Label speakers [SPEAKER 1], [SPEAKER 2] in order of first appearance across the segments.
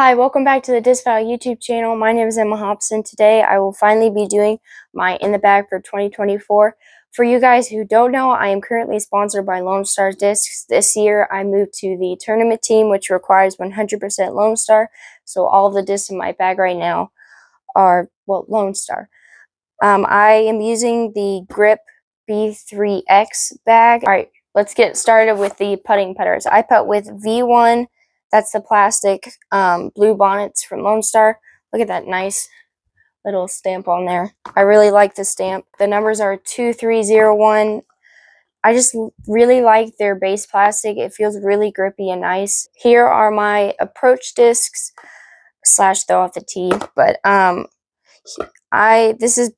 [SPEAKER 1] Hi, welcome back to the Disc File YouTube channel. My name is Emma Hobson. Today I will finally be doing my In the Bag for 2024. For you guys who don't know, I am currently sponsored by Lone Star Discs. This year I moved to the tournament team, which requires 100% Lone Star. So all of the discs in my bag right now are, well, Lone Star. I am using the Grip B3X bag. Alright, let's get started with the putting putters. I putt with V1. That's the plastic blue bonnets from Lone Star. Look at that nice little stamp on there. I really like the stamp. The numbers are 2301. I just really like their base plastic. It feels really grippy and nice. Here are my approach discs / throw off the tee. But this is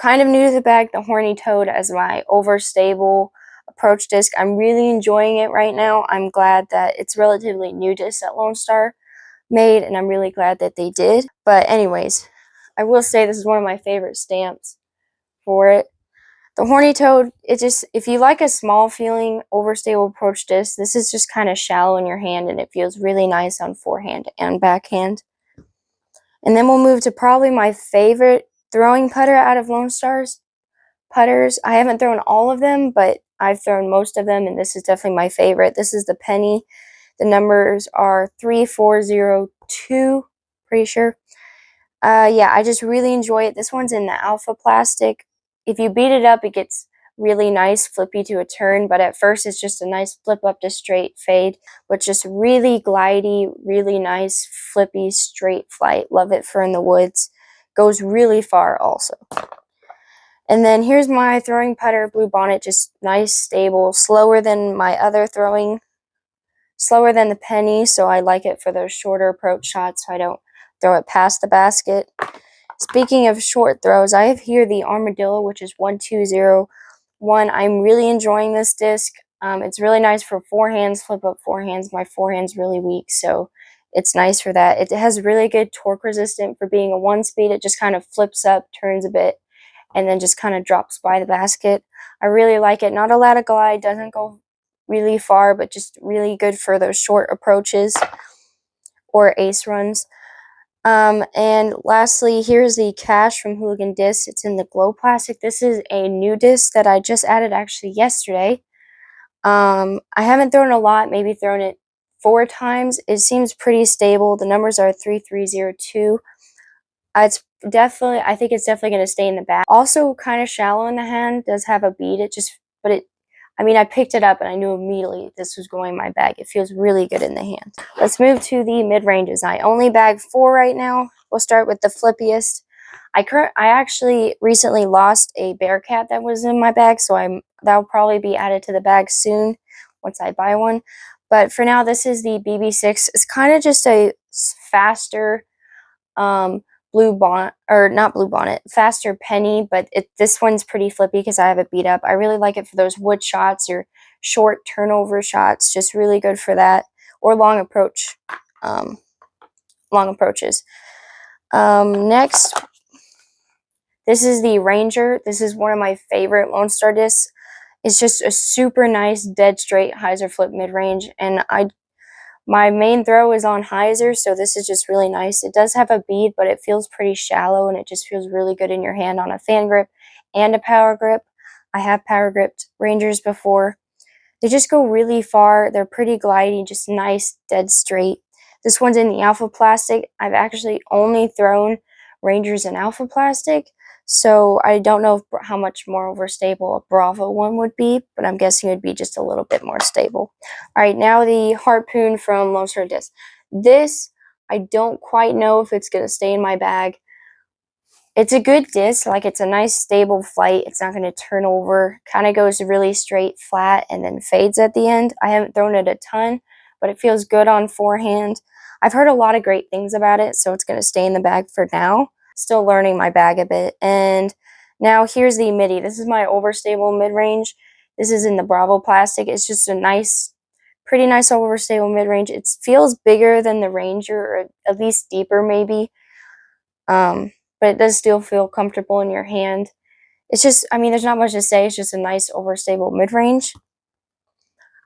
[SPEAKER 1] kind of new to the bag, the Horny Toad, as my overstable approach disc. I'm really enjoying it right now. I'm glad that it's relatively new disc that Lone Star made, and I'm really glad that they did. But anyways, I will say this is one of my favorite stamps for it. The Horny Toad, if you like a small feeling overstable approach disc, this is just kind of shallow in your hand, and it feels really nice on forehand and backhand. And then we'll move to probably my favorite throwing putter out of Lone Star's putters. I haven't thrown all of them, but I've thrown most of them, and this is definitely my favorite. This is the Penny. The numbers are 3402, pretty sure. Yeah, I just really enjoy it. This one's in the alpha plastic. If you beat it up, it gets really nice, flippy to a turn, but at first it's just a nice flip up to straight fade, but just really glidey, really nice, flippy, straight flight. Love it for in the woods. Goes really far also. And then here's my throwing putter blue bonnet, just nice, stable, slower than my other throwing, slower than the Penny, so I like it for those shorter approach shots so I don't throw it past the basket. Speaking of short throws, I have here the Armadillo, which is 1201. I'm really enjoying this disc. It's really nice for forehands, flip up forehands. My forehand's really weak, so it's nice for that. It has really good torque resistance for being a one speed. It just kind of flips up, turns a bit, and then just kind of drops by the basket. I really like it. Not a lot of glide, doesn't go really far, but just really good for those short approaches or ace runs. And lastly, here's the Cash from Hooligan Disc. It's in the glow plastic. This is a new disc that I just added actually yesterday. I haven't thrown a lot, maybe thrown it 4 times. It seems pretty stable. The numbers are 3302. I think it's definitely going to stay in the bag. Also kind of shallow in the hand, does have a bead. I picked it up and I knew immediately this was going in my bag. It feels really good in the hand. Let's move to the mid-ranges. I only bag 4 right now. We'll start with the flippiest. I actually recently lost a Bearcat that was in my bag, so that'll probably be added to the bag soon once I buy one. But for now, this is the BB6. It's kind of just a faster faster Penny, but this one's pretty flippy because I have it beat up. I really like it for those wood shots or short turnover shots, just really good for that, or long approaches. Next, this is the Ranger. This is one of my favorite Lone Star discs. It's just a super nice dead straight hyzer flip mid-range, and my main throw is on hyzer, so this is just really nice. It does have a bead, but it feels pretty shallow, and it just feels really good in your hand on a fan grip and a power grip. I have power gripped Rangers before. They just go really far. They're pretty glidey, just nice, dead straight. This one's in the alpha plastic. I've actually only thrown Rangers in alpha plastic, so I don't know how much more overstable a Bravo one would be, but I'm guessing it would be just a little bit more stable. Alright, now the Harpoon from Lone Star Disc. This, I don't quite know if it's going to stay in my bag. It's a good disc, like it's a nice stable flight. It's not going to turn over. Kind of goes really straight, flat, and then fades at the end. I haven't thrown it a ton, but it feels good on forehand. I've heard a lot of great things about it, so it's going to stay in the bag for now. Still learning my bag a bit. And now here's the midi. This is my overstable mid-range. This is in the Bravo plastic. It's just a nice, pretty nice overstable mid-range. It feels bigger than the Ranger, or at least deeper maybe. But it does still feel comfortable in your hand. It's just, there's not much to say. It's just a nice overstable mid-range.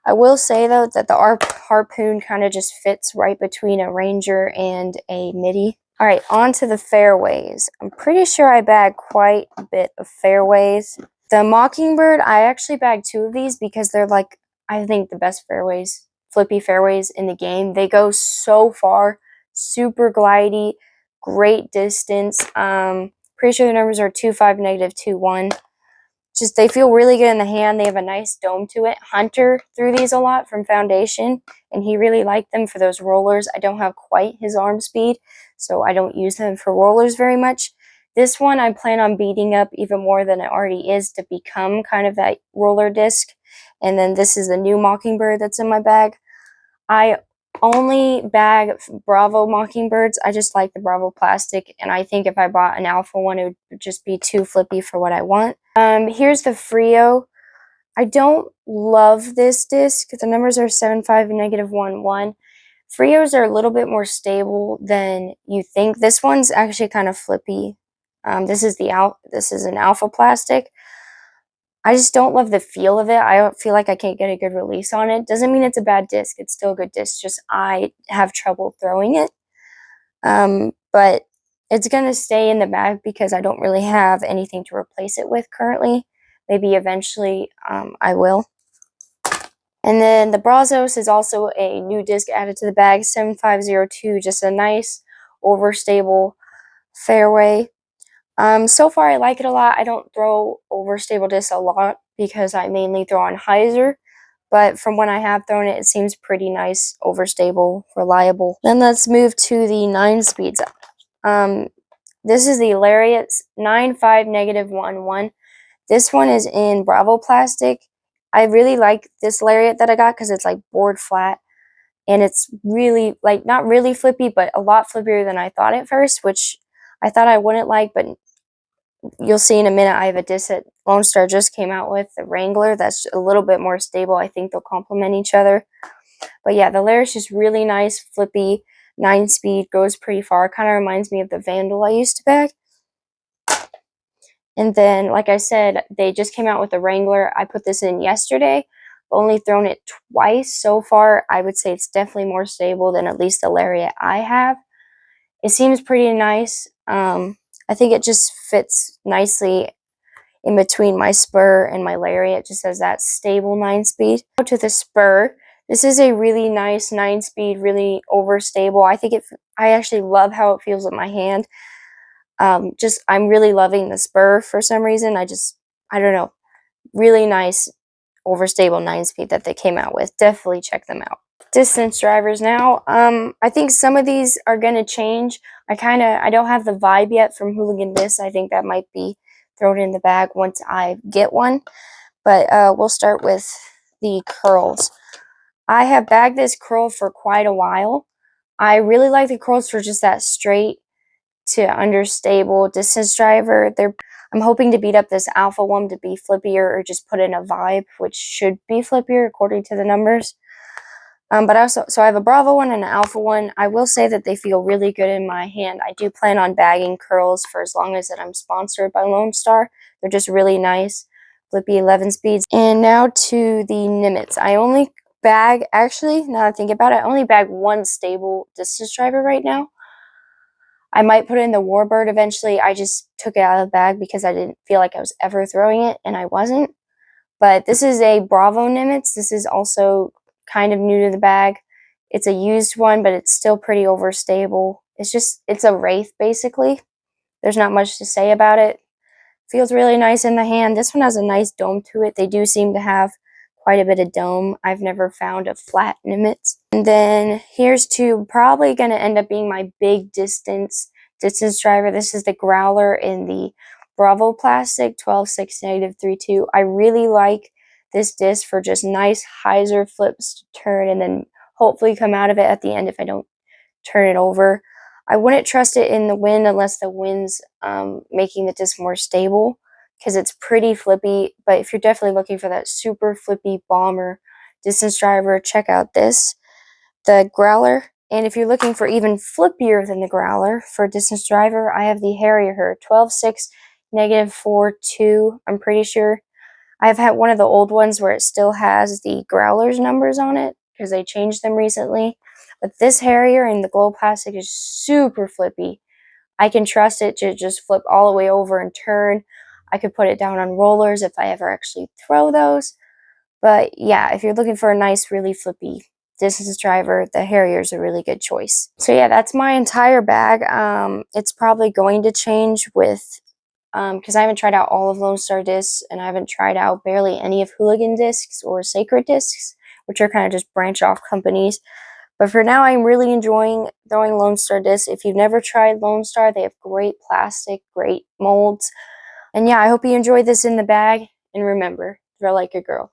[SPEAKER 1] I will say though that the harpoon kind of just fits right between a Ranger and a MIDI. Alright, on to the fairways. I'm pretty sure I bagged quite a bit of fairways. The Mockingbird, I actually bagged 2 of these because they're like, I think, the best fairways, flippy fairways in the game. They go so far, super glidey, great distance. Pretty sure the numbers are 2.5, -2.1. Just, they feel really good in the hand. They have a nice dome to it. Hunter threw these a lot from Foundation, and he really liked them for those rollers. I don't have quite his arm speed, so I don't use them for rollers very much. This one I plan on beating up even more than it already is to become kind of that roller disc. And then this is the new Mockingbird that's in my bag. I only bag Bravo Mockingbirds. I just like the Bravo plastic, and I think if I bought an alpha one, it would just be too flippy for what I want. Here's the Frio. I don't love this disc. The numbers are 7.5 and -1.1. Frios are a little bit more stable than you think. This one's actually kind of flippy. This is an alpha plastic. I just don't love the feel of it. I don't feel like I can't get a good release on it. Doesn't mean it's a bad disc. It's still a good disc. Just I have trouble throwing it. But it's going to stay in the bag because I don't really have anything to replace it with currently. Maybe eventually I will. And then the Brazos is also a new disc added to the bag, 7502, just a nice overstable fairway. So far I like it a lot. I don't throw overstable discs a lot because I mainly throw on hyzer, but from when I have thrown it, it seems pretty nice, overstable, reliable. Then let's move to the 9 speeds. This is the Lariat 9.5 -1.1. This one is in Bravo plastic. I really like this Lariat that I got because it's like board flat, and it's really, like, not really flippy, but a lot flippier than I thought at first, which I thought I wouldn't like, but you'll see in a minute. I have a disc that Lone Star just came out with, the Wrangler, that's a little bit more stable. I think they'll complement each other. But yeah, the Lariat's just really nice, flippy, 9-speed, goes pretty far. Kind of reminds me of the Vandal I used to bag. And then, like I said, they just came out with the Wrangler. I put this in yesterday. Only thrown it twice so far. I would say it's definitely more stable than at least the Lariat I have. It seems pretty nice. I think it just fits nicely in between my Spur and my Lariat. It just has that stable 9-speed. To the Spur. This is a really nice 9-speed, really overstable. I actually love how it feels in my hand. I'm really loving the Spur for some reason. I don't know. Really nice, overstable 9-speed that they came out with. Definitely check them out. Distance drivers now. I think some of these are going to change. I don't have the vibe yet from Hooligan Disc. I think that might be thrown in the bag once I get one. But we'll start with the curls. I have bagged this curl for quite a while. I really like the curls for just that straight to understable distance driver. I'm hoping to beat up this alpha one to be flippier, or just put in a vibe, which should be flippier according to the numbers. But so I have a Bravo one and an alpha one. I will say that they feel really good in my hand. I do plan on bagging curls for as long as that I'm sponsored by Lone Star. They're just really nice, flippy 11 speeds. And now to the Nimitz. I only bag, actually, now that I think about it, I only bag one stable distance driver right now. I might put in the Warbird eventually. I just took it out of the bag because I didn't feel like I was ever throwing it, and I wasn't. But this is a Bravo Nimitz. This is also kind of new to the bag. It's a used one, but it's still pretty overstable. It's a Wraith, basically. There's not much to say about it. Feels really nice in the hand. This one has a nice dome to it. They do seem to have quite a bit of dome. I've never found a flat Nimitz. And then here's to probably going to end up being my big distance driver. This is the Growler in the Bravo plastic, 12.6 -3.2. I really like this disc for just nice hyzer flips to turn and then hopefully come out of it at the end if I don't turn it over. I wouldn't trust it in the wind unless the wind's making the disc more stable, because it's pretty flippy. But if you're definitely looking for that super flippy bomber distance driver, check out the Growler. And if you're looking for even flippier than the Growler for distance driver, I have the Harrier, 12.6 -4.2. I'm pretty sure. I've had one of the old ones where it still has the Growler's numbers on it because they changed them recently. But this Harrier in the glow plastic is super flippy. I can trust it to just flip all the way over and turn. I could put it down on rollers if I ever actually throw those. But yeah, if you're looking for a nice, really flippy distance driver, the Harrier is a really good choice. So yeah, that's my entire bag. It's probably going to change with, because I haven't tried out all of Lone Star discs, and I haven't tried out barely any of Hooligan discs or Sacred discs, which are kind of just branch off companies. But for now, I'm really enjoying throwing Lone Star discs. If you've never tried Lone Star, they have great plastic, great molds. And yeah, I hope you enjoyed this in the bag. And remember, throw like a girl.